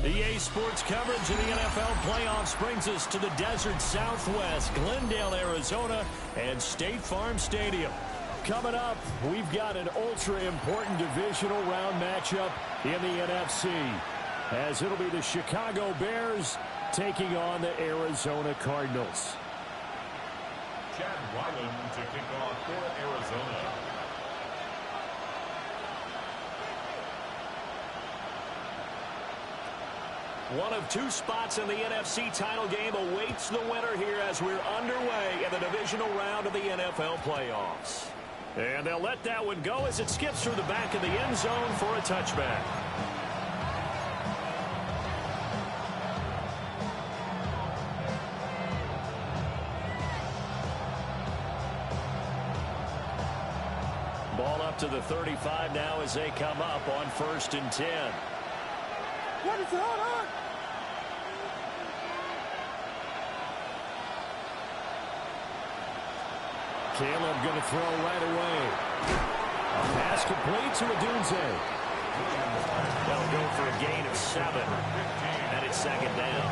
EA Sports coverage of the NFL playoffs brings us to the desert Southwest, Glendale, Arizona, and State Farm Stadium. Coming up, we've got an ultra-important divisional round matchup in the NFC, as it'll be the Chicago Bears taking on the Arizona Cardinals. Chad Ryland to kick off for Arizona. One of two spots in the NFC title game awaits the winner here as we're underway in the divisional round of the NFL playoffs. And they'll let that one go as it skips through the back of the end zone for a touchback. Ball up to the 35 now as they come up on 1st and 10. What is going on? Caleb going to throw right away. A pass complete to Odunze. That'll go for a gain of 7. And it's 2nd down.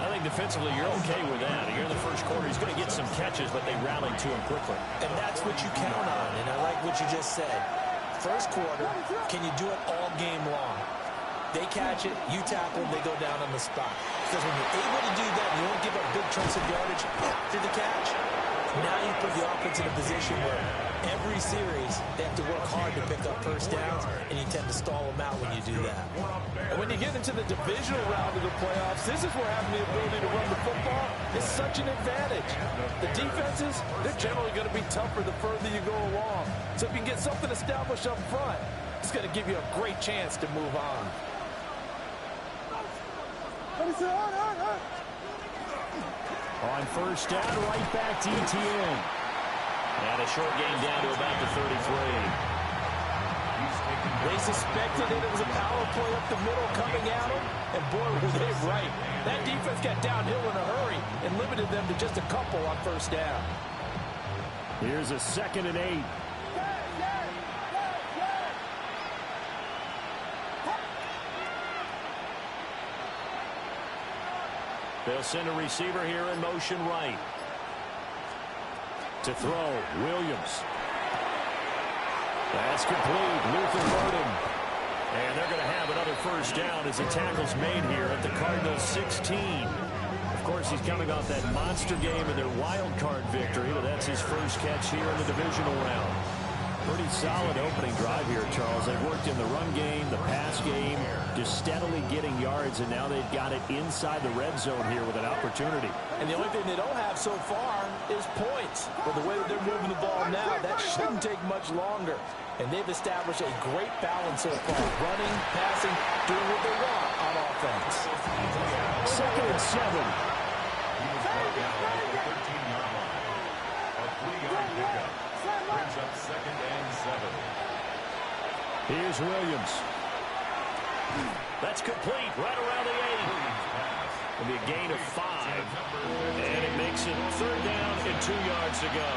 I think defensively you're okay with that. Here in the first quarter, he's going to get some catches, but they rallied to him quickly. And that's what you count on, and I like what you just said. First quarter, can you do it all game long? They catch it, you tackle them, they go down on the spot. Because when you're able to do that, you don't give up big chunks of yardage after the catch. Now you put the offense in a position where every series they have to work hard to pick up first downs, and you tend to stall them out when you do that. And when you get into the divisional round of the playoffs, this is where having the ability to run the football is such an advantage. The defenses, they're generally going to be tougher the further you go along. So if you can get something established up front, it's going to give you a great chance to move on. On 1st down, right back to ETN. And a short gain down to about the 33. They suspected it was a power play up the middle coming at them, and boy, were they right. That defense got downhill in a hurry and limited them to just a couple on 1st down. Here's a 2nd and 8. They'll send a receiver here in motion right. To throw, Williams. That's complete. Luther Burden. And they're going to have another 1st down as the tackle's made here at the Cardinals 16. Of course, he's coming off that monster game in their wild card victory, but that's his first catch here in the divisional round. Pretty solid opening drive here, Charles. They've worked in the run game, the pass game, just steadily getting yards, and now they've got it inside the red zone here with an opportunity. And the only thing they don't have so far is points. But the way that they're moving the ball now, that shouldn't take much longer. And they've established a great balance so far. Running, passing, doing what they want on offense. 2nd and 7. A 3-yard pickup. Brings up 2nd and 7. Here's Williams. That's complete right around the 8. It'll be a gain of 5. And it makes it 3rd down and 2 yards to go.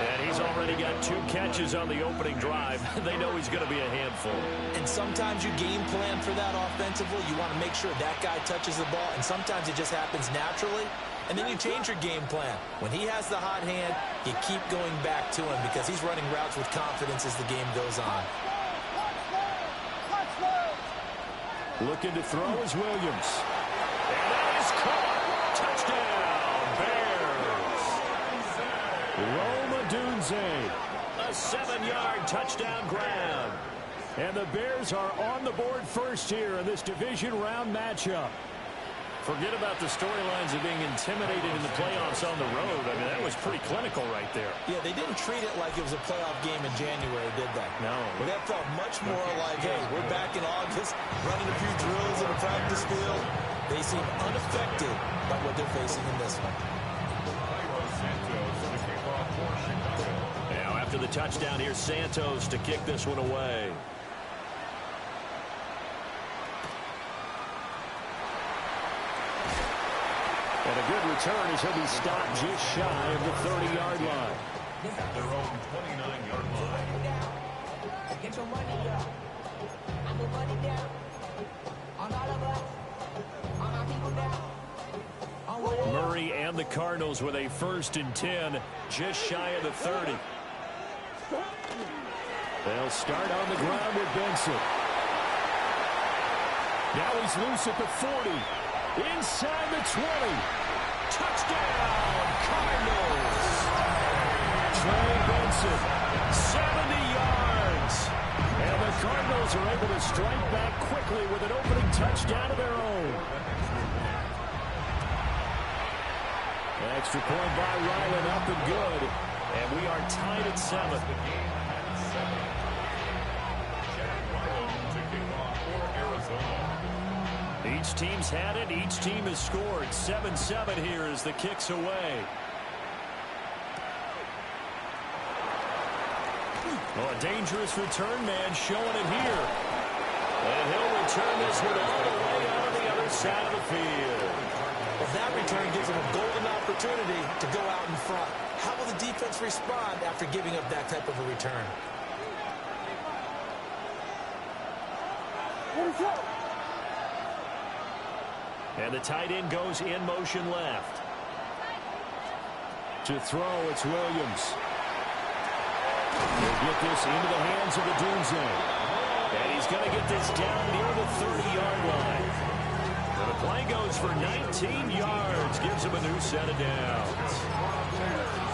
And he's already got 2 catches on the opening drive. They know he's going to be a handful. And sometimes you game plan for that offensively. You want to make sure that guy touches the ball, and sometimes it just happens naturally. And then you change your game plan. When he has the hot hand, you keep going back to him because he's running routes with confidence as the game goes on. Looking to throw is Williams. And that is caught. Touchdown, Bears. Rome Odunze. A 7-yard touchdown grab. And the Bears are on the board first here in this division round matchup. Forget about the storylines of being intimidated in the playoffs on the road. I mean, that was pretty clinical right there. Yeah, they didn't treat it like it was a playoff game in January, did they? No. But that felt much more like, hey, we're back in August, running a few drills in the practice field. They seem unaffected by what they're facing in this one. Now, after the touchdown, here's Santos to kick this one away. And a good return as he'll be stopped just shy of the 30-yard line. Their own 29-yard line. Get your money up. I put money down on all of us. the Cardinals with a 1st and 10, just shy of the 30. They'll start on the ground with Benson. Now he's loose at the 40. Inside the 20. Touchdown, Cardinals. Trey Benson, 70 yards. And the Cardinals are able to strike back quickly with an opening touchdown of their own. Extra point by Ryland, up and good. And we are tied at 7. Each team's had it. Each team has scored. 7-7 here as the kick's away. Oh, a dangerous return man showing it here. And he'll return this one all the way out on the other side of the field. Well, that return gives him a golden opportunity to go out in front. How will the defense respond after giving up that type of a return? And the tight end goes in motion left. To throw, it's Williams. He'll get this into the hands of the Doomsday. And he's going to get this down near the 30-yard line. And the play goes for 19 yards. Gives him a new set of downs.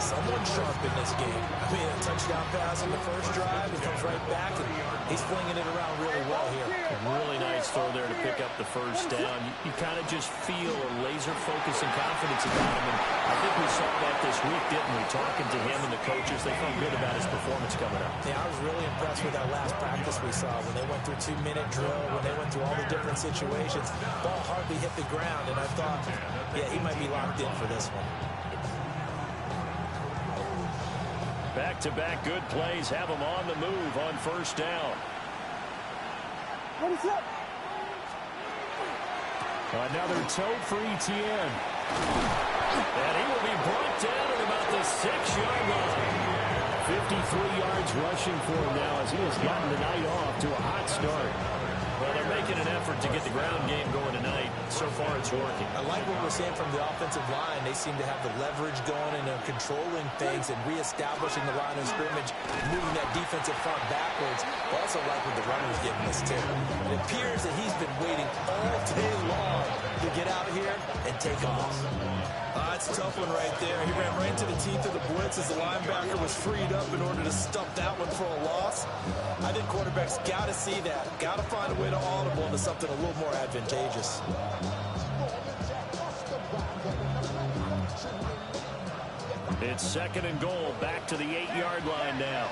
Someone sharp in this game. I mean, a touchdown pass on the first drive. He comes right back, and he's flinging it around really well here. A really nice throw there to pick up the first down. You kind of just feel a laser focus and confidence about him. And I think we saw that this week, didn't we? Talking to him and the coaches, they felt good about his performance coming up. Yeah, I was really impressed with that last practice we saw when they went through 2-minute drill, when they went through all the different situations. Ball hardly hit the ground, and I thought, yeah, he might be locked in for this one. Back-to-back good plays have him on the move on first down. What is up? Another toe for Etienne. And he will be brought down at about the 6-yard line. 53 yards rushing for him now as he has gotten the night off to a hot start. Well, they're making an effort to get the ground game going tonight. So far, it's working. I like what we're seeing from the offensive line. They seem to have the leverage going and they're controlling things and reestablishing the line of scrimmage, moving that defensive front backwards. I also like what the runner's giving us, too. It appears that he's been waiting all day long to get out here and take off. That's a tough one right there. He ran right into the teeth of the blitz as the linebacker was freed up in order to stuff that one for a loss. I think quarterbacks got to see that. Got to find a way to audible into something a little more advantageous. It's 2nd and goal, back to the 8-yard line now.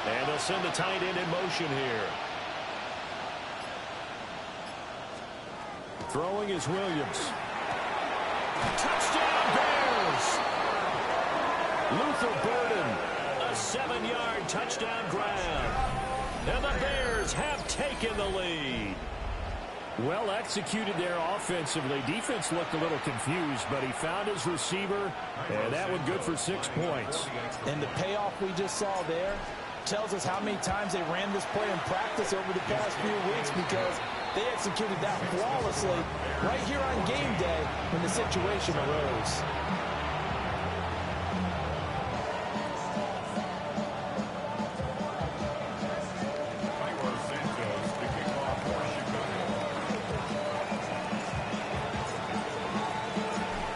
And they'll send the tight end in motion here. Throwing is Williams. Touchdown Bears! Luther Burden, a 7-yard touchdown grab. And the Bears have taken the lead. Well executed there offensively. Defense looked a little confused, but he found his receiver, and that one good for 6 points. And the payoff we just saw there tells us how many times they ran this play in practice over the past few weeks, because they executed that flawlessly right here on game day when the situation arose.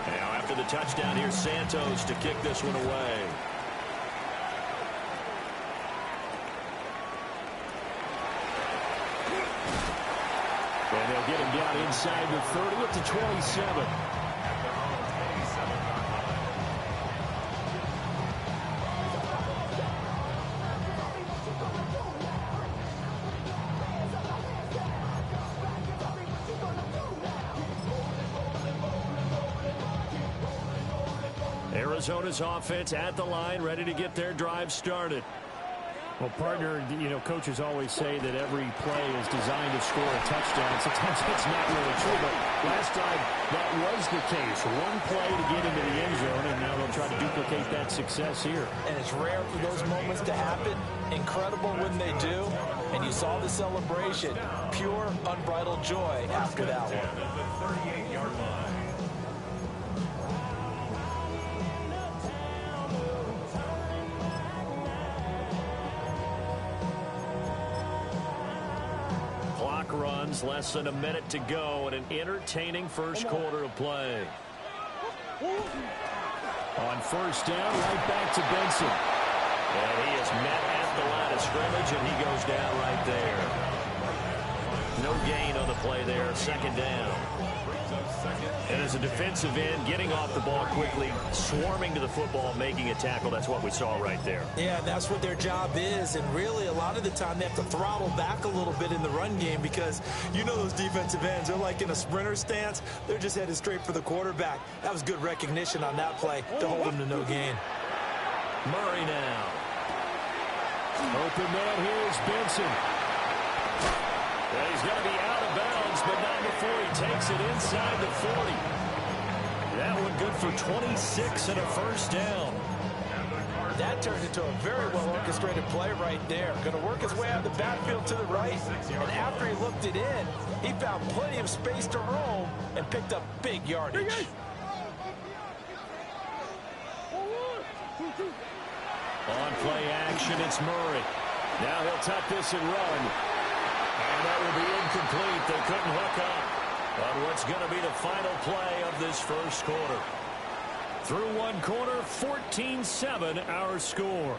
Now after the touchdown, here's Santos to kick this one away. And they'll get him down inside the 30 up to 27. Arizona's offense at the line, ready to get their drive started. Well, partner, you know, coaches always say that every play is designed to score a touchdown. Sometimes that's not really true, but last time that was the case. One play to get into the end zone, and now they'll try to duplicate that success here. And it's rare for those moments to happen. Incredible when they do. And you saw the celebration. Pure, unbridled joy after that one. At the 38-yard line. Clock runs, less than a minute to go, and an entertaining first quarter of play. On first down, right back to Benson. And he is met at the line of scrimmage, and he goes down right there. No gain on the play there, second down. And as a defensive end, getting off the ball quickly, swarming to the football, making a tackle, that's what we saw right there. Yeah, and that's what their job is. And really, a lot of the time, they have to throttle back a little bit in the run game because you know those defensive ends, they're like in a sprinter stance. They're just headed straight for the quarterback. That was good recognition on that play to hold him to no gain. Murray now. Open man here is Benson. Well, he's going to be out of bounds, but not before he takes it inside the 40. That one good for 26 and a first down. That turned into a very well-orchestrated play right there. Going to work his way out of the backfield to the right, and after he looked it in, he found plenty of space to roam and picked up big yardage. On play action, it's Murray. Now he'll tuck this and run. And that will be incomplete. They couldn't hook up on what's going to be the final play of this first quarter. Through one quarter, 14-7 our score.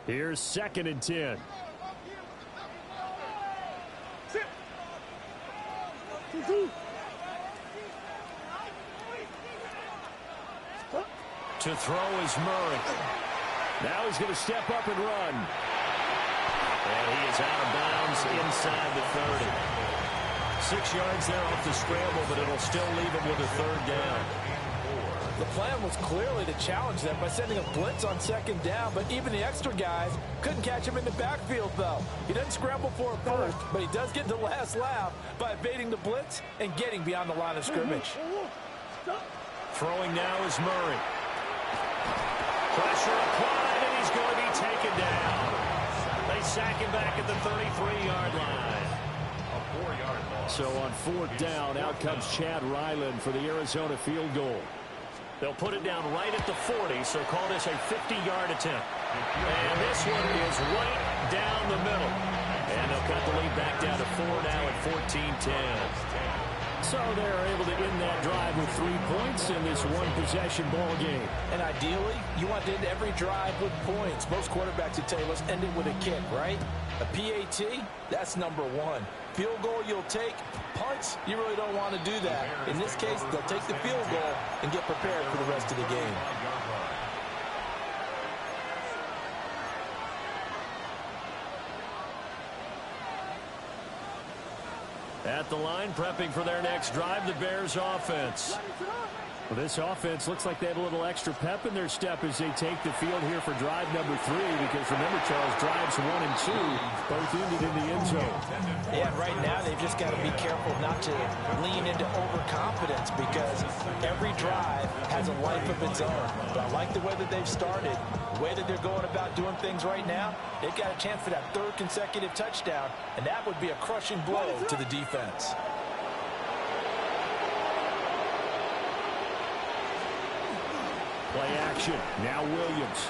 Here's 2nd and 10. To throw is Murray. Now he's going to step up and run. And he is out of bounds inside the 30. 6 yards there off the scramble, but it'll still leave him with a third down. The plan was clearly to challenge them by sending a blitz on 2nd down, but even the extra guys couldn't catch him in the backfield, though. He doesn't scramble for it first, but he does get the last laugh by evading the blitz and getting beyond the line of scrimmage. Throwing now is Murray. Pressure applied, and he's going to be taken down. They sack him back at the 33-yard line. A 4-yard loss. So on 4th down, out comes Chad Ryland for the Arizona field goal. They'll put it down right at the 40, so call this a 50-yard attempt. And this one is right down the middle. And they'll cut the lead back down to 4 now at 14-10. So they're able to end that drive with 3 points in this one-possession ball game. And ideally, you want to end every drive with points. Most quarterbacks would tell you, let's end it with a kick, right? A PAT, that's number 1. Field goal you'll take. Punts, you really don't want to do that. In this case, they'll take the field goal and get prepared for the rest of the game. At the line, prepping for their next drive, the Bears offense. Well, this offense looks like they have a little extra pep in their step as they take the field here for drive number 3, because remember, Charles, drives 1 and 2 both ended in the end zone. Yeah, right now they've just got to be careful not to lean into overconfidence, because every drive has a life of its own. But I like the way that they've started, the way that they're going about doing things right now. They've got a chance for that 3rd consecutive touchdown, and that would be a crushing blow to the defense. Play action. Now Williams.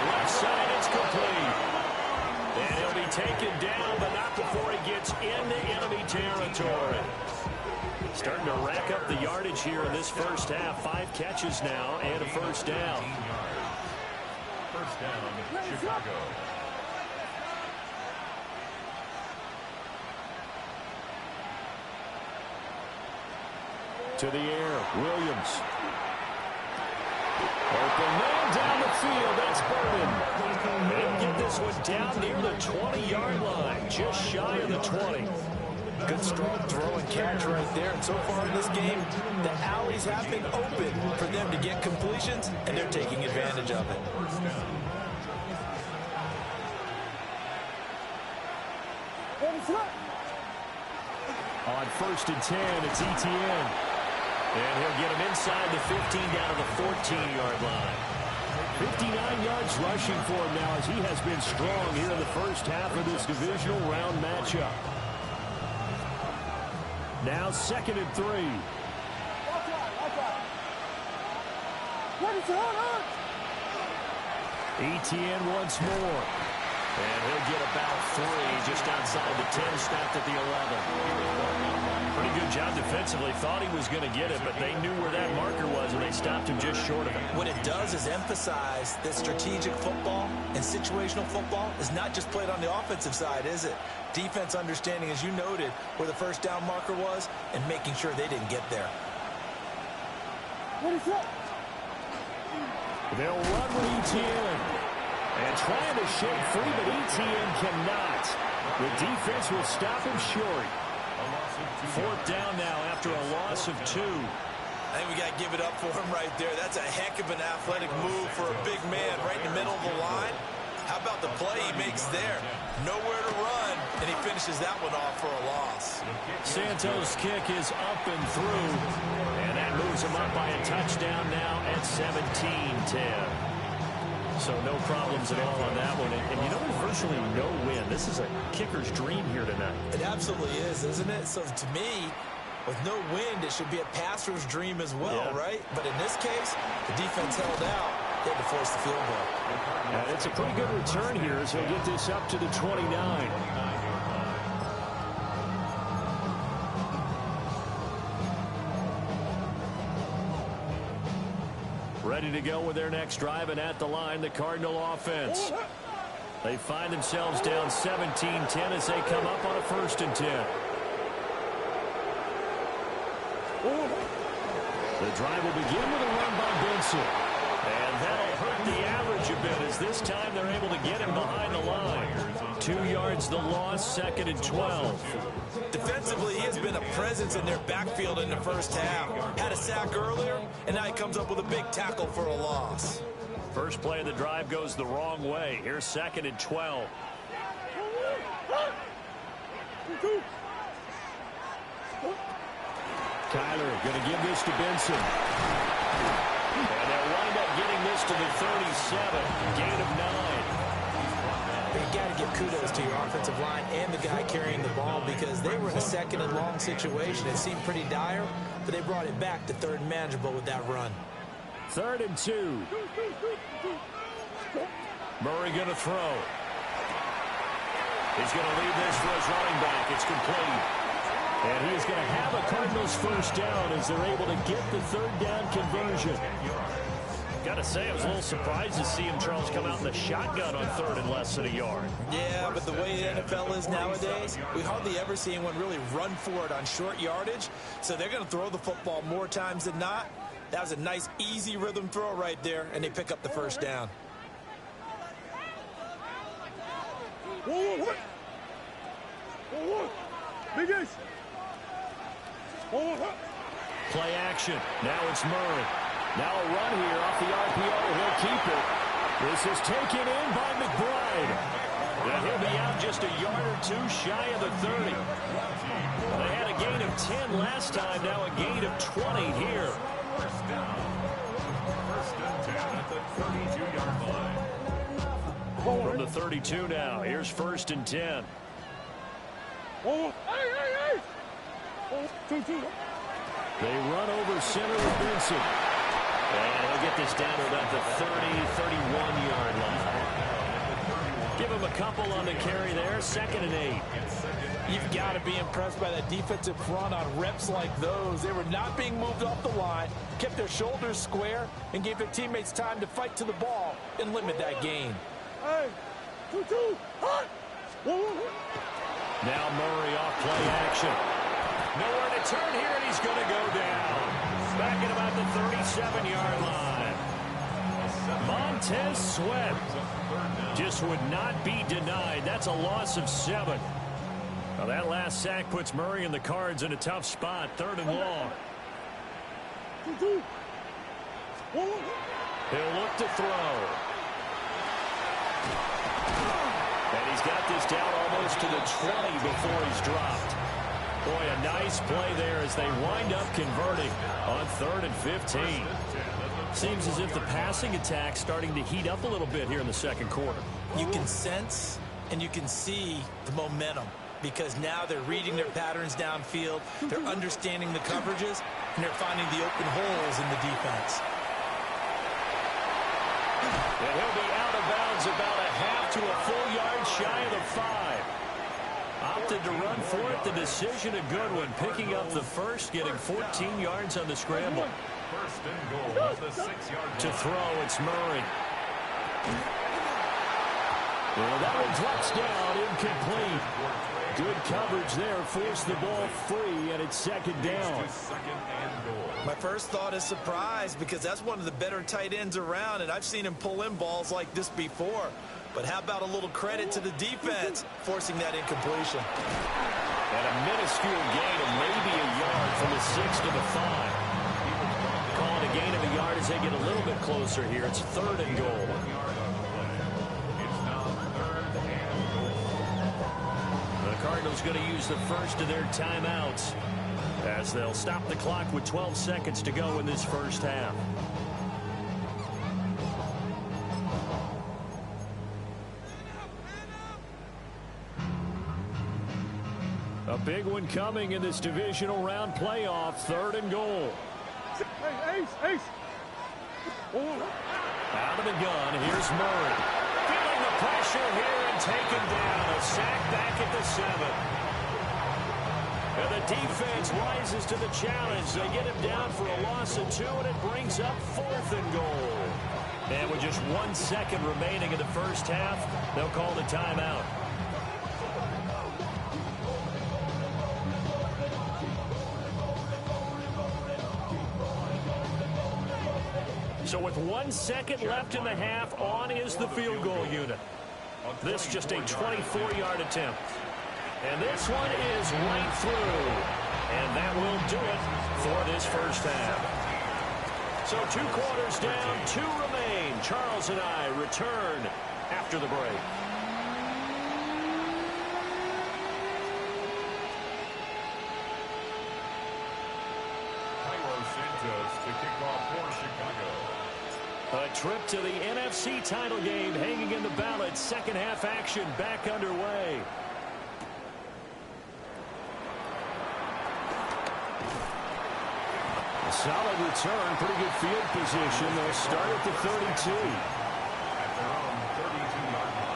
Left side, it's complete. And he'll be taken down, but not before he gets into enemy territory. Starting to rack up the yardage here in this first half. 5 catches now and a first down. First down, Chicago. To the air, Williams. Open man down the field, that's Burden. They'll get this one down near the 20-yard line, just shy of the 20. Good strong throw and catch right there. And so far in this game, the alleys have been open for them to get completions, and they're taking advantage of it. On 1st and 10, it's Etienne. And he'll get him inside the 15 down to the 14-yard line. 59 yards rushing for him now as he has been strong here in the first half of this divisional round matchup. Now 2nd and 3. Etienne once more. And he'll get about 3 just outside the 10, stopped at the 11. Pretty good job defensively. Thought he was going to get it, but they knew where that marker was, and they stopped him just short of it. What it does is emphasize that strategic football and situational football is not just played on the offensive side, is it? Defense understanding, as you noted, where the first down marker was and making sure they didn't get there. They'll run with Etienne. And trying to shake free, but Etienne cannot. The defense will stop him short. 4th down now after a loss of 2. I think we got to give it up for him right there. That's a heck of an athletic move for a big man right in the middle of the line. How about the play he makes there? Nowhere to run, and he finishes that one off for a loss. Santos' kick is up and through, and that moves him up by a touchdown now at 17-10. So no problems at all on that one. And you know, there's virtually no win. This is a kicker's dream here tonight. It absolutely is, isn't it? So to me, with no wind, it should be a passer's dream as well, right? But in this case, the defense held out. They had to force the field goal. And it's a pretty good return here as he'll get this up to the 29. Ready to go with their next drive, and at the line, the Cardinal offense. They find themselves down 17-10 as they come up on a 1st and 10. The drive will begin with a run by Benson. And that'll hurt the average a bit as this time they're able to get him behind the line. 2 yards the loss, 2nd and 12. Defensively, he has been a presence in their backfield in the first half. Had a sack earlier, and now he comes up with a big tackle for a loss. First play of the drive goes the wrong way. Here's 2nd and 12. Kyler going to give this to Benson. And they'll wind up getting this to the 37. Gain of 9. You got to give kudos to your offensive line and the guy carrying the ball because they were in a 2nd and long situation. It seemed pretty dire, but they brought it back to 3rd and manageable with that run. 3rd and 2. Murray going to throw. He's going to leave this for his running back. It's complete. And he's going to have a Cardinals first down as they're able to get the 3rd down conversion. Got to say, I was a little surprised to see him, Charles, come out in the shotgun on 3rd and less than a yard. Yeah, but the way the NFL is nowadays, we hardly ever see anyone really run for it on short yardage. So they're going to throw the football more times than not. That was a nice, easy rhythm throw right there, and they pick up the first down. Play action. Now it's Murray. Now a run here off the RPO. He'll keep it. This is taken in by McBride. And he'll be out just a yard or 2 shy of the 30. They had a gain of 10 last time. Now a gain of 20 here. First and 10 at the 32-yard line. From the 32 now. Here's 1st and 10. They run over center with Benson. And he'll get this down to about the 31-yard line. Give him a couple on the carry there. 2nd and 8. You've got to be impressed by that defensive front on reps like those. They were not being moved off the line, kept their shoulders square, and gave their teammates time to fight to the ball and limit that gain. Now Murray off play action. Nowhere to turn here, and he's going to go down. Back at about the 37-yard line. Montez Sweat just would not be denied. That's a loss of 7. Now that last sack puts Murray and the Cards in a tough spot. 3rd and long. He'll look to throw. And he's he's got this down almost to the 20 before he's dropped. Boy, a nice play there as they wind up converting on 3rd and 15. Seems as if the passing attack's starting to heat up a little bit here in the second quarter. You can sense and you can see the momentum because now they're reading their patterns downfield, they're understanding the coverages, and they're finding the open holes in the defense. And he'll be out of bounds about a half to a full yard shy of the 5. Opted to run for it. The decision a good one. Picking up the first, getting 14 yards on the scramble. First and goal at the 6-yard line. To throw, it's Murray. Well, that one drops down, incomplete. Good coverage there, forced the ball free, and it's second down. My first thought is surprise because that's one of the better tight ends around, and I've seen him pull in balls like this before. But how about a little credit to the defense forcing that incompletion? And a minuscule gain of maybe a yard from the 6 to the 5. Calling a gain of a yard as they get a little bit closer here. It's 3rd and goal. The Cardinals going to use the first of their timeouts as they'll stop the clock with 12 seconds to go in this first half. A big one coming in this divisional round playoff. 3rd and goal. Ace. Out of the gun, here's Murray. Feeling the pressure here and taken down. A sack back at the 7. And the defense rises to the challenge. They get him down for a loss of 2, and it brings up 4th and goal. And with just 1 second remaining in the first half, they'll call the timeout. So with 1 second left in the half, on is the field goal unit. This just a 24-yard attempt. And this one is right through. And that will do it for this first half. So 2 quarters down, 2 remain. Charles and I return after the break. To kick off for Chicago. A trip to the NFC title game hanging in the balance. Second half action back underway. A solid return, pretty good field position. They'll start at the 32. At their own 32-yard line.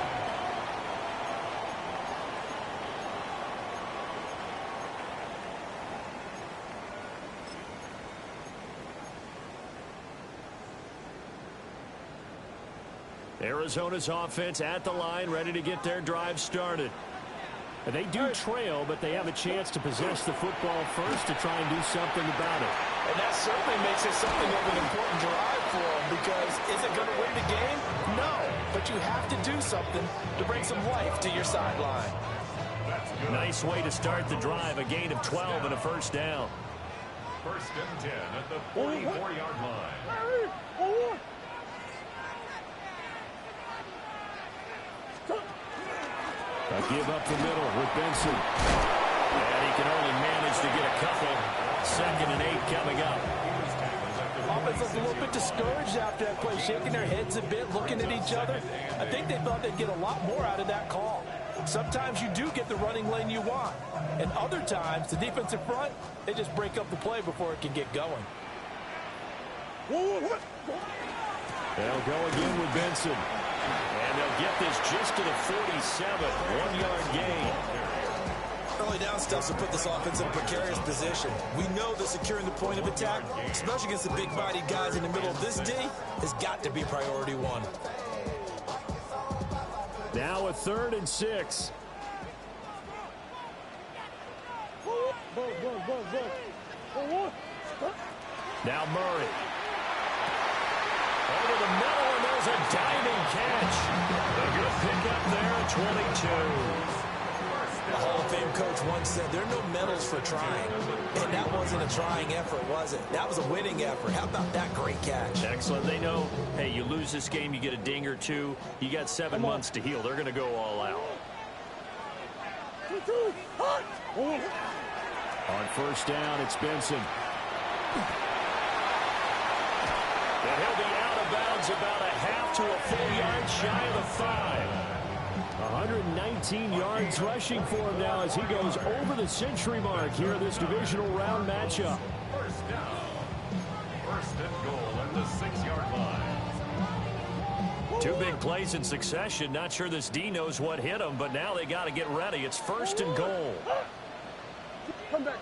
Arizona's offense at the line, ready to get their drive started. They do trail, but they have a chance to possess the football first to try and do something about it. And that certainly makes it something of an important drive for them because is it going to win the game? No, but you have to do something to bring some life to your sideline. Nice way to start the drive, a gain of 12 and a first down. First and 10 at the 44-yard line. A give up the middle with Benson. And he can only manage to get a couple. 2nd and 8 coming up. Offense looked a little bit discouraged after that play, shaking their heads a bit, looking at each other. I think they thought they'd get a lot more out of that call. Sometimes you do get the running lane you want. And other times, the defensive front, they just break up the play before it can get going. They'll go again with Benson. And they'll get this just to the 47. 1-yard gain. Early down stuff will put this offense in a precarious position. We know that securing the point of attack, especially against the big-bodied guys in the middle of this D, has got to be priority 1. Now a 3rd and 6. Now Murray. Over the middle, and there's a diving catch. A good pickup there at 22. The Hall of Fame coach once said, there are no medals for trying. And that wasn't a trying effort, was it? That was a winning effort. How about that great catch? Excellent. They know, hey, you lose this game, you get a ding or 2. You got 7 months to heal. They're going to go all out. On first down, it's Benson. And he'll be out of bounds about a half to a full yard shy of the 5. 119 yards rushing for him now as he goes over the century mark here in this divisional round matchup. First down. First and goal at the 6-yard line. Two big plays in succession. Not sure this D knows what hit him, but now they got to get ready. It's first and goal. Come back.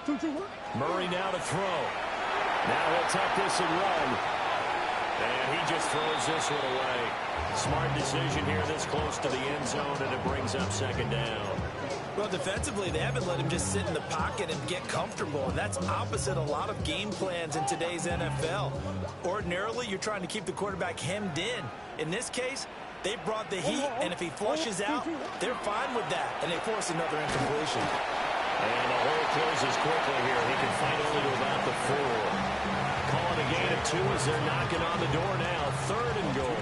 2-2-1. Murray now to throw. Now he'll tuck this and run. And he just throws this one away. Smart decision here this close to the end zone, and it brings up second down. Well, defensively, they haven't let him just sit in the pocket and get comfortable, and that's opposite a lot of game plans in today's NFL. Ordinarily, you're trying to keep the quarterback hemmed in. In this case, they brought the heat, and if he flushes out, they're fine with that, and they force another incompletion. And the hole closes quickly here. He can fight only to about the 4. Calling a gain of 2 as they're knocking on the door now. Third and goal.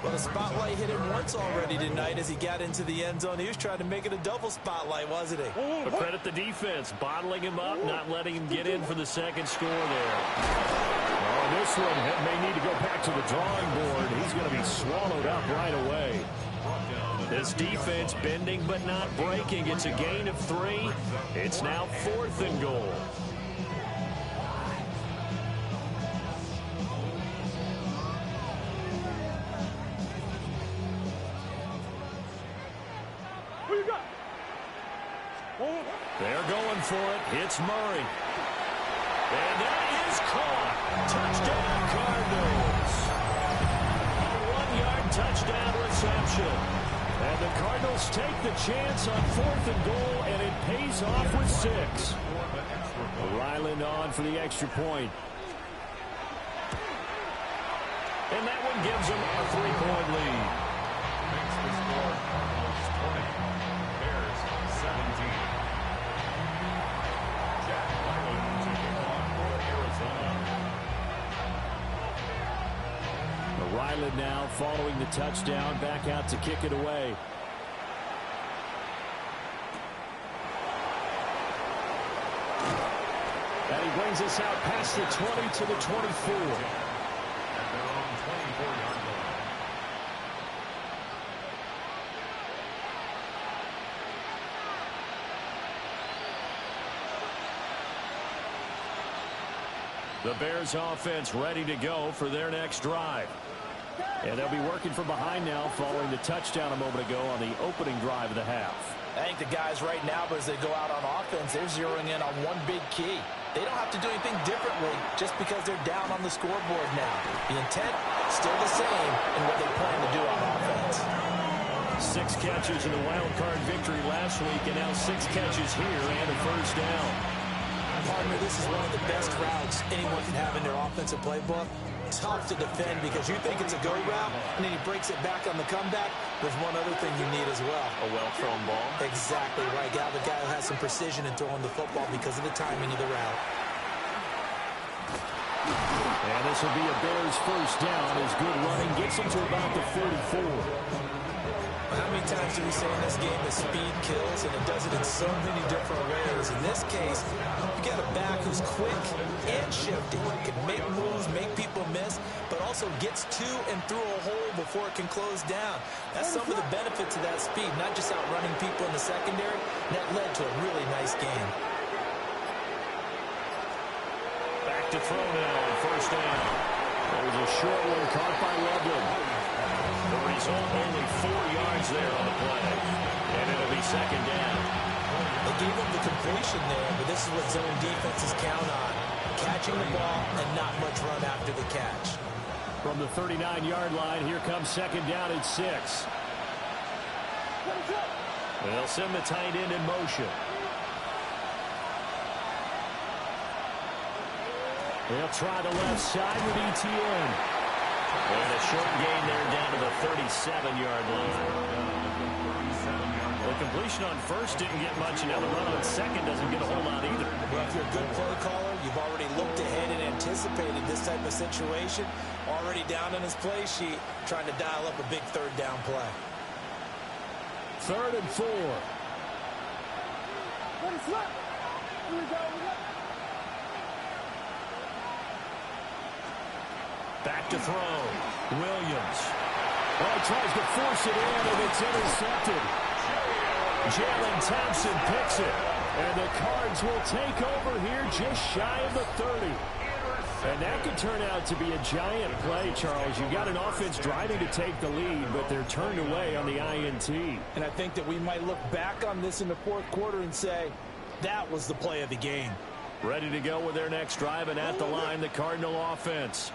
Well, the spotlight hit him once already tonight as he got into the end zone. He was trying to make it a double spotlight, wasn't he? But credit the defense, bottling him up, not letting him get in for the second score there. Oh, this one may need to go back to the drawing board. He's going to be swallowed up right away. This defense bending but not breaking. It's a gain of 3. It's now fourth and goal. They're going for it. It's Murray. And that is caught. Touchdown, Cardinals. A 1-yard touchdown reception. And the Cardinals take the chance on fourth and goal, and it pays off with 6. Ryland on for the extra point. And that one gives them a 3-point lead. Makes the score Cardinals 20. Bears 17. Jack Ryland to kick off for Arizona. Ryland now following the touchdown, back out to kick it away. And he brings us out past the 20 to the 24. At their own 24-yard line. The Bears offense ready to go for their next drive. And they'll be working from behind now following the touchdown a moment ago on the opening drive of the half. I think the guys right now, as they go out on offense, they're zeroing in on one big key. They don't have to do anything differently just because they're down on the scoreboard now. The intent, still the same in what they plan to do on offense. 6 catches in the wild card victory last week, and now 6 catches here and a first down. Partner, this is one of the best routes anyone can have in their offensive playbook. Tough to defend because you think it's a go route, and then he breaks it back on the comeback. There's one other thing you need as well. A well-thrown ball. Exactly right. Got the guy who has some precision in throwing the football because of the timing of the route. And this will be a Bears first down as good running gets him to about the 44. How many times do we say in this game that speed kills, and it does it in so many different ways? In this case, you got a back who's quick and shifty, can make moves, make people miss, but also gets to and through a hole before it can close down. That's some of the benefits of that speed, not just outrunning people in the secondary. That led to a really nice game. Back to throw now on first down. There's a short one caught by Loveland. The result, only 4 yards there on the play. And it'll be second down. They gave up the completion there, but this is what zone defenses count on. Catching the ball and not much run after the catch. From the 39-yard line, here comes second down at 6. They'll send the tight end in motion. They'll try the left side with ETN. And a short gain there down to the 37-yard line. The completion on first didn't get much, and now the run on second doesn't get a whole lot either. Well, if you're a good play caller, you've already looked ahead and anticipated this type of situation. Already down in his play sheet, trying to dial up a big third down play. 3rd and 4. Back to throw. Williams. Oh, he tries to force it in, and it's intercepted. Jalen Thompson picks it. And the Cards will take over here just shy of the 30. And that could turn out to be a giant play, Charles. You've got an offense driving to take the lead, but they're turned away on the INT. And I think that we might look back on this in the 4th quarter and say, that was the play of the game. Ready to go with their next drive, and at the line, the Cardinal offense.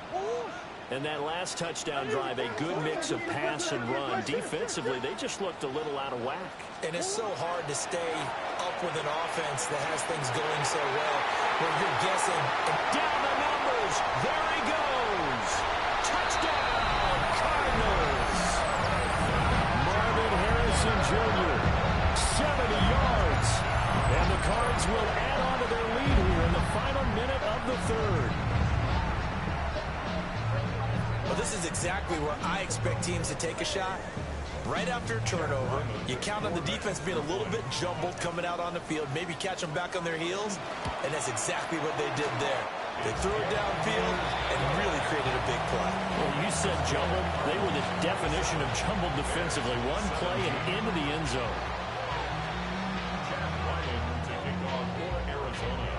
And that last touchdown drive, a good mix of pass and run. Defensively, they just looked a little out of whack. And it's so hard to stay up with an offense that has things going so well, where you're guessing. Down the numbers. There he goes. Touchdown, Cardinals. Marvin Harrison Jr., 70 yards. And the Cards will add on to their lead here in the final minute of the 3rd. Well, this is exactly where I expect teams to take a shot. Right after a turnover, you count on the defense being a little bit jumbled coming out on the field, maybe catch them back on their heels, and that's exactly what they did there. They threw it downfield and really created a big play. Well, you said jumbled. They were the definition of jumbled defensively. One play and into the end zone. To kick off for Arizona.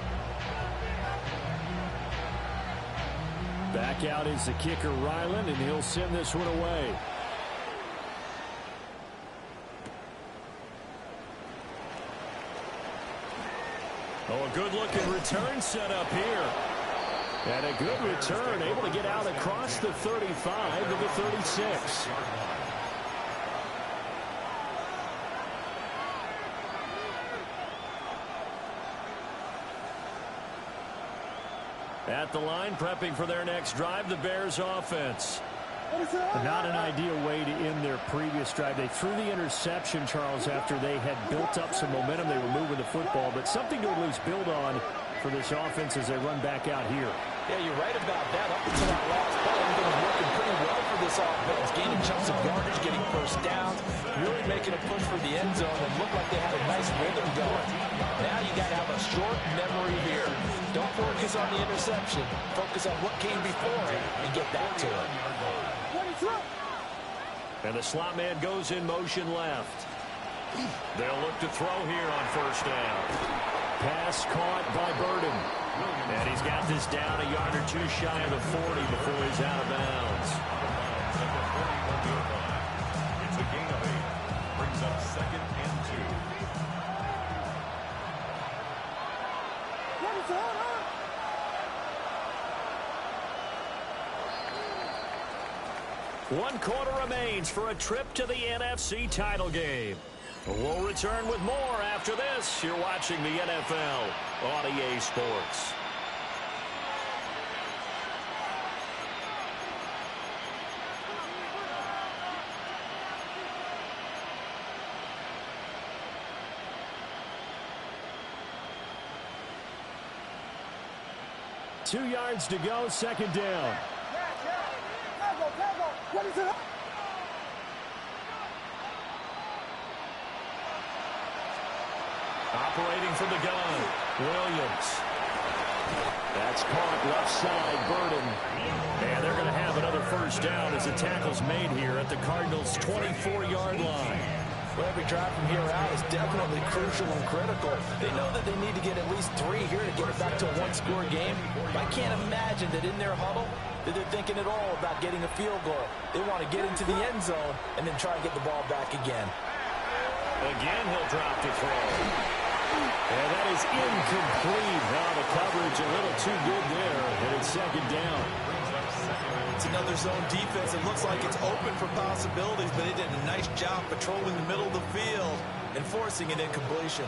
Back out is the kicker, Ryland, and he'll send this one away. Oh, a good-looking return set up here. And a good return, able to get out across the 35 to the 36. At the line, prepping for their next drive, the Bears offense. Not an ideal way to end their previous drive. They threw the interception, Charles, after they had built up some momentum. They were moving the football, but something to at least build on for this offense as they run back out here. Yeah, you're right about that. Up until that last play, everything was working pretty well for this offense. Gaining chunks of yardage, getting first downs, really making a push for the end zone, and looked like they had a nice rhythm going. Now you got to have a short memory here. Don't focus on the interception. Focus on what came before it and get back to it. And the slot man goes in motion left. They'll look to throw here on first down. Pass caught by Burden. And he's got this down a yard or two shy of the 40 before he's out of bounds. It's a gain of 8. Brings up 2nd and 2. 1 quarter remains for a trip to the NFC title game. We'll return with more after this. You're watching the NFL on EA Sports. Two yards to go, second down. Operating from the gun, Williams. That's caught left side, Burden. And they're going to have another first down as the tackle's made here at the Cardinals' 24-yard line. Well, every drive from here out is definitely crucial and critical. They know that they need to get at least 3 here to get it back to a one-score game. I can't imagine that in their huddle that they're thinking at all about getting a field goal. They want to get into the end zone and then try and get the ball back again. Again, he'll drop to throw. And that is incomplete. Now the coverage a little too good there, and it's second down. It's another zone defense. It looks like it's open for possibilities, but they did a nice job patrolling the middle of the field and forcing an incompletion.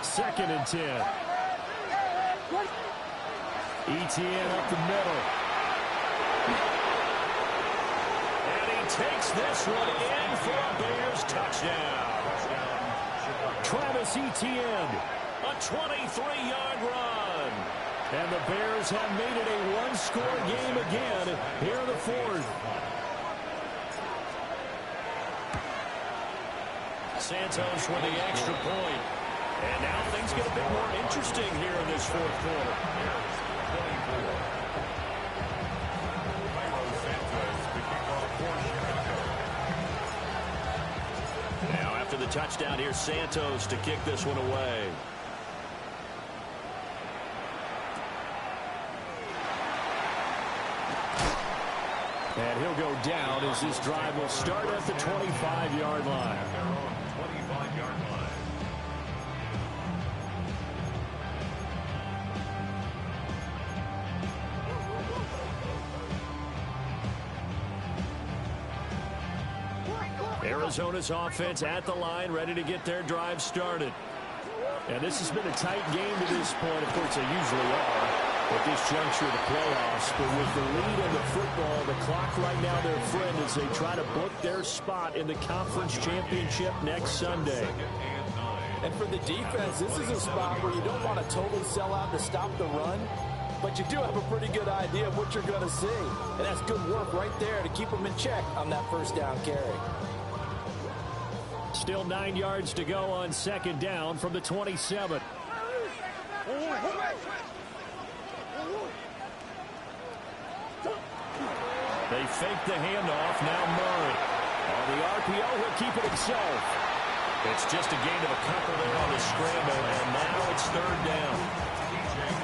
2nd and 10. ETN up the middle. And he takes this one in for a Bears touchdown. Travis Etienne, a 23-yard run. And the Bears have made it a one-score game again here in the 4th. Santos with the extra point. And now things get a bit more interesting here in this fourth quarter. Now after the touchdown, here's Santos to kick this one away. And he'll go down as this drive will start at the 25-yard line. Arizona's offense at the line, ready to get their drive started. And this has been a tight game to this point. Of course, they usually are at this juncture of the playoffs. But with the lead in the football, the clock right now their friend as they try to book their spot in the conference championship next Sunday. And for the defense, this is a spot where you don't want to totally sell out to stop the run, but you do have a pretty good idea of what you're going to see. And that's good work right there to keep them in check on that first down carry. Still 9 yards to go on second down from the 27. They fake the handoff. Now Murray. On the RPO, he'll keep it himself. It's just a gain of a couple there on the scramble, and now it's third down.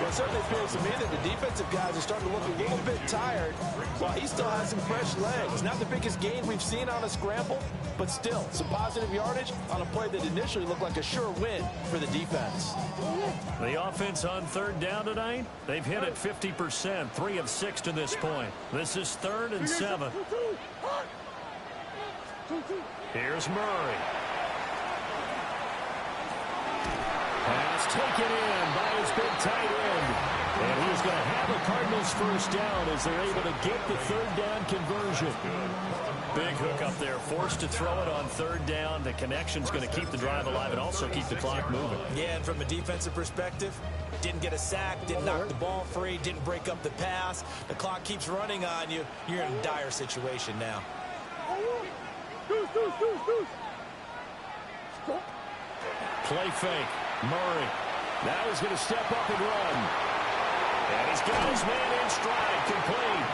Well, it certainly appears to me that the defensive guys are starting to look a little bit tired while he still has some fresh legs. Not the biggest gain we've seen on a scramble, but still some positive yardage on a play that initially looked like a sure win for the defense. The offense on third down tonight, they've hit it 50%, 3 of 6 to this point. This is 3rd and 7. Here's Murray. Pass taken in by his big tight end. And he's going to have a Cardinals first down as they're able to get the third down conversion. Big hook up there, forced to throw it on third down. The connection's going to keep the drive alive and also keep the clock moving. Yeah, and from a defensive perspective, didn't get a sack, didn't knock the ball free, didn't break up the pass. The clock keeps running on you. You're in a dire situation now. Play fake. Murray. Now he's going to step up and run. And he's got his man in stride, complete.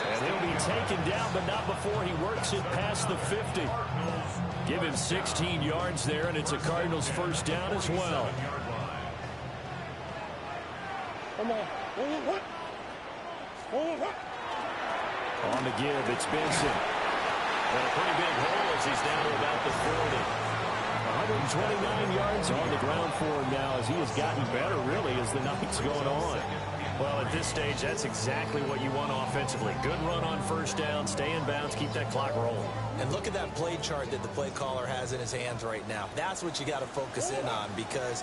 And he'll be taken down, but not before he works it past the 50. Give him 16 yards there, and it's a Cardinals first down as well. Come on. On the give, it's Benson. And a pretty big hole as he's down to about the 40. 129 yards on the ground for him now as he has gotten better, really, as the night's going on. Well, at this stage, that's exactly what you want offensively. Good run on first down, stay in bounds, keep that clock rolling. And look at that play chart that the play caller has in his hands right now. That's what you got to focus in on because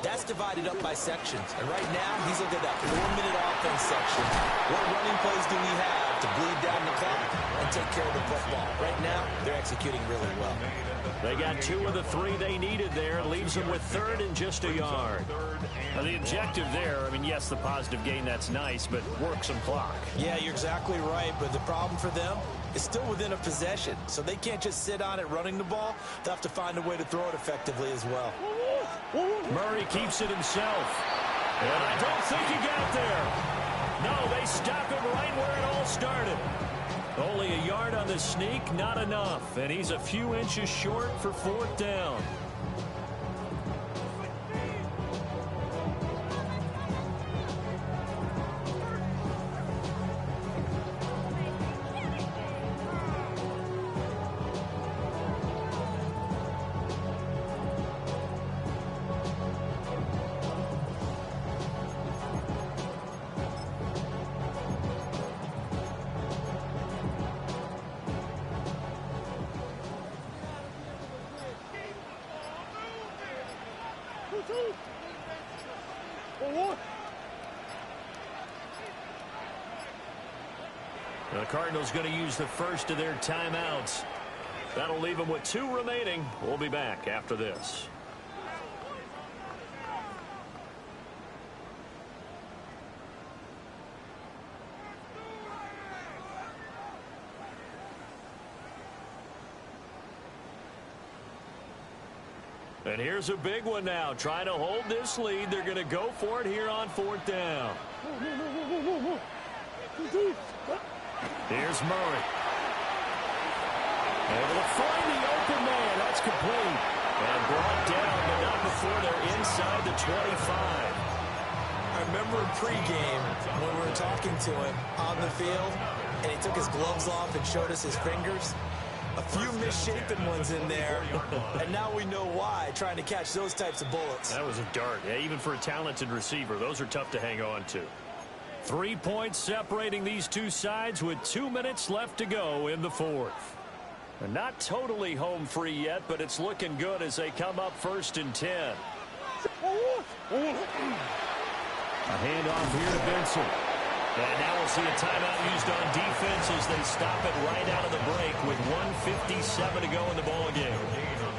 that's divided up by sections. And right now, he's looking at that 4-minute offense section. What running plays do we have to bleed down the clock and take care of the football? Right now, they're executing really well. They got 2 of the 3 they needed there. Leaves them with 3rd and just a yard. Now, the objective there, I mean, yes, the positive gain, that's nice, but work some clock. Yeah, you're exactly right, but the problem for them is still within a possession, so they can't just sit on it running the ball. They'll have to find a way to throw it effectively as well. Murray keeps it himself. And I don't think he got there. No, they stop him right where it all started. Only a yard on the sneak, not enough. And he's a few inches short for 4th down. The Cardinals going to use the first of their timeouts. That'll leave them with 2 remaining. We'll be back after this. And here's a big one now. Trying to hold this lead. They're going to go for it here on 4th down. Here's Murray. Able to find the open man. That's complete. And brought down, but not before they're inside the 25. I remember in pregame when we were talking to him on the field, and he took his gloves off and showed us his fingers. A few misshapen ones in there, and now we know why, trying to catch those types of bullets. That was a dart. Yeah, even for a talented receiver, those are tough to hang on to. 3 points separating these two sides with 2 minutes left to go in the 4th. And not totally home free yet, but it's looking good as they come up 1st and 10. A handoff here to Benson. And now we'll see a timeout used on defense as they stop it right out of the break with 1:57 to go in the ball game.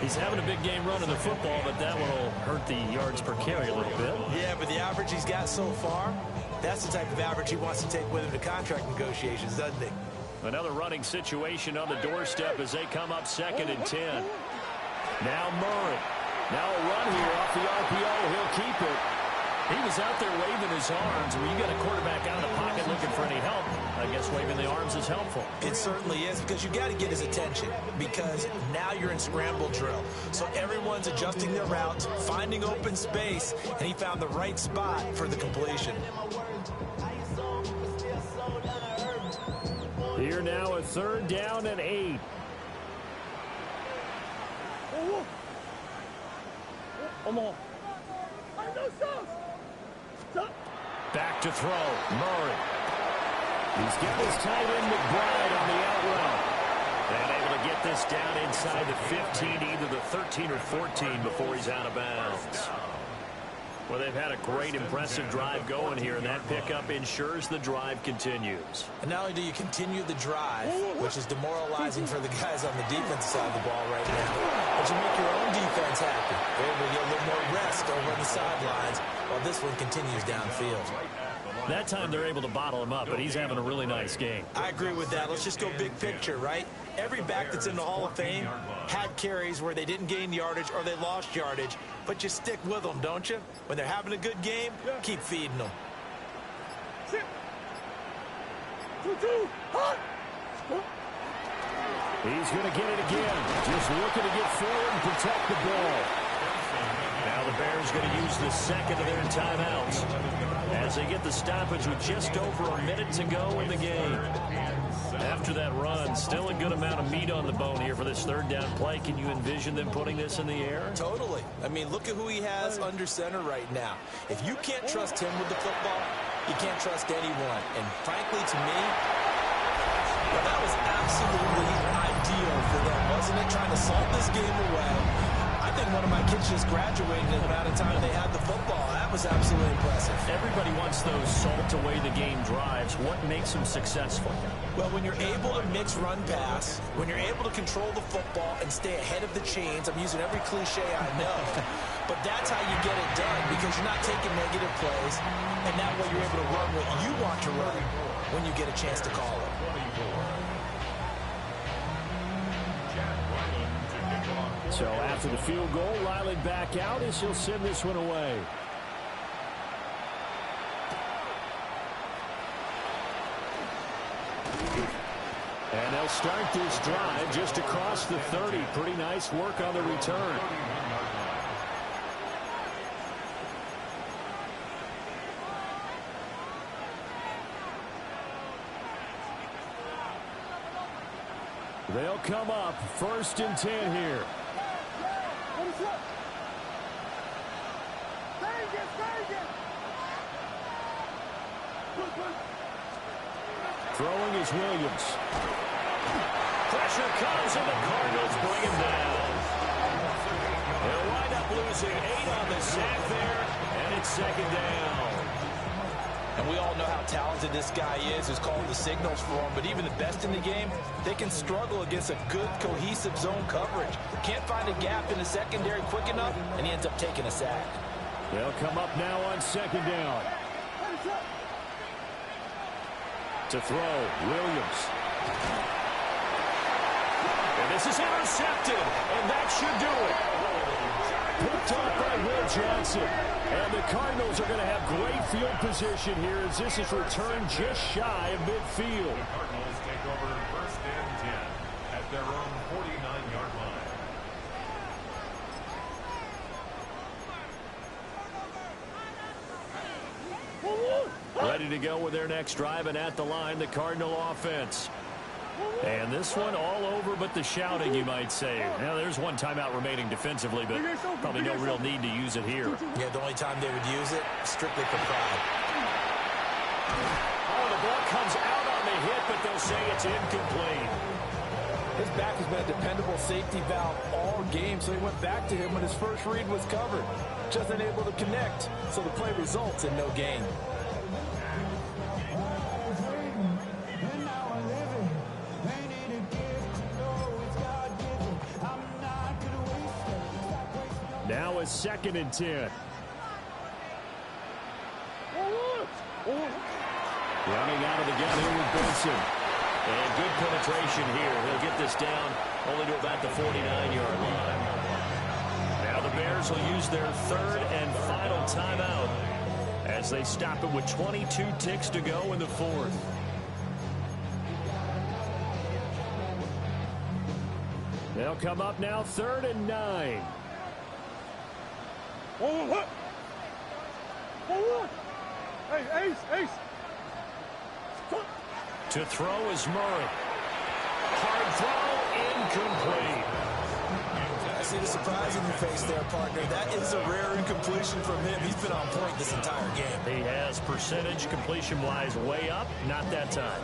He's having a big game running the football, but that one will hurt the yards per carry a little bit. Yeah, but the average he's got so far, that's the type of average he wants to take with him to contract negotiations, doesn't he? Another running situation on the doorstep as they come up 2nd and 10. Now Murray. Now a run here off the RPO. He'll keep it. He was out there waving his arms. When you got a quarterback out of the pocket looking for any help, I guess waving the arms is helpful. It certainly is, because you got to get his attention, because now you're in scramble drill. So everyone's adjusting their routes, finding open space, and he found the right spot for the completion. Here now a 3rd down and 8. Back to throw. Murray. He's got his tight end McBride on the out route. And able to get this down inside the 15, either the 13 or 14 before he's out of bounds. Well, they've had a great, impressive drive going here, and that pickup ensures the drive continues. And not only do you continue the drive, which is demoralizing for the guys on the defensive side of the ball right now, but you make your own defense happy. They're able to get a little more rest over on the sidelines while this one continues downfield. That time they're able to bottle him up, but he's having a really nice game. I agree with that. Let's just go big picture, right? Every back that's in the Hall of Fame had carries where they didn't gain yardage or they lost yardage, but you stick with them, don't you? When they're having a good game, keep feeding them. He's going to get it again. Just looking to get forward and protect the ball. Now the Bears going to use the second of their timeouts as they get the stoppage with just over a minute to go in the game. After that run, still a good amount of meat on the bone here for this 3rd down play. Can you envision them putting this in the air? Totally. I mean, look at who he has under center right now. If you can't trust him with the football, you can't trust anyone. And frankly, to me, well, that was absolutely ideal for them, wasn't it? Trying to salt this game away. I think one of my kids just graduated in the amount of time they had the football. That was absolutely impressive. Everybody wants those salt away the game drives. What makes them successful? Well, when you're able to mix run pass, when you're able to control the football and stay ahead of the chains, I'm using every cliche I know, but that's how you get it done, because you're not taking negative plays, and that way you're able to run what you want to run when you get a chance to call it. So after the field goal, Riley back out as he'll send this one away. And they'll start this drive just across the 30. Pretty nice work on the return. They'll come up 1st and 10 here. Throwing is Williams. Pressure comes, and the Cardinals bring him down. They'll wind up losing 8 on the sack there, and it's 2nd down. And we all know how talented this guy is, who's calling the signals for him. But even the best in the game, they can struggle against a good, cohesive zone coverage. Can't find a gap in the secondary quick enough, and he ends up taking a sack. They'll come up now on 2nd down. To throw, Williams. And this is intercepted, and that should do it. Picked off by Will Johnson. And the Cardinals are going to have great field position here as this is returned just shy of midfield. The Cardinals take over 1st and 10 at their own 49-yard line. Ready to go with their next drive, and at the line, the Cardinal offense. And this one all over but the shouting, you might say. Now, there's one timeout remaining defensively, but probably no real need to use it here. Yeah, the only time they would use it, strictly for pride. Oh, the ball comes out on the hit, but they'll say it's incomplete. His back has been a dependable safety valve all game, so he went back to him when his first read was covered. Just unable to connect, so the play results in no gain. Now it's 2nd and 10. Running out of the gun here with Benson. And good penetration here. He'll get this down only to about the 49-yard line. Now the Bears will use their 3rd and final timeout as they stop it with 22 ticks to go in the 4th. They'll come up now 3rd and 9. Hey, Ace. To throw is Murray. Hard throw, incomplete. I see the surprise in your face there, partner. That is a rare incompletion from him. He's been on point this entire game. He has percentage completion-wise way up, not that time.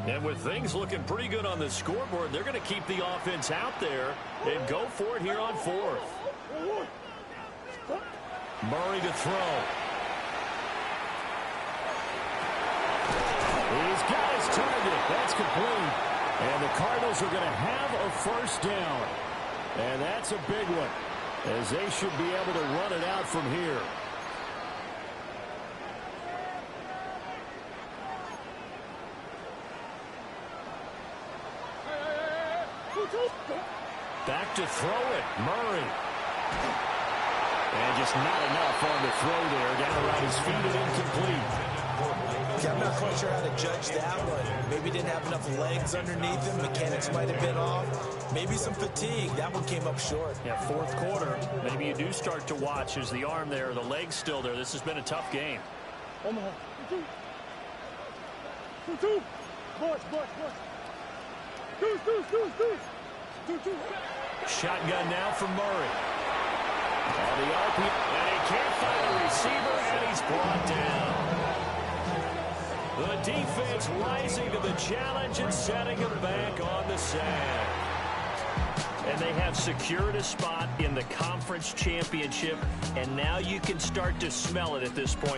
And with things looking pretty good on the scoreboard, they're going to keep the offense out there and go for it here on 4th. Murray to throw. He's got his target. That's complete. And the Cardinals are going to have a 1st down. And that's a big one, as they should be able to run it out from here. Back to throw it, Murray. And just not enough on the throw there. Down around his feet and incomplete. I'm not quite sure how to judge that one. Maybe didn't have enough legs underneath him. Mechanics might have been off. Maybe some fatigue. That one came up short. Yeah, 4th quarter. Maybe you do start to watch as the arm there, the leg's still there. This has been a tough game. Omaha. Two. Boys. Two. Shotgun now from Murray. On the RP, and he can't find a receiver, and he's brought down. The defense rising to the challenge and setting him back on the sand. And they have secured a spot in the conference championship, and now you can start to smell it at this point.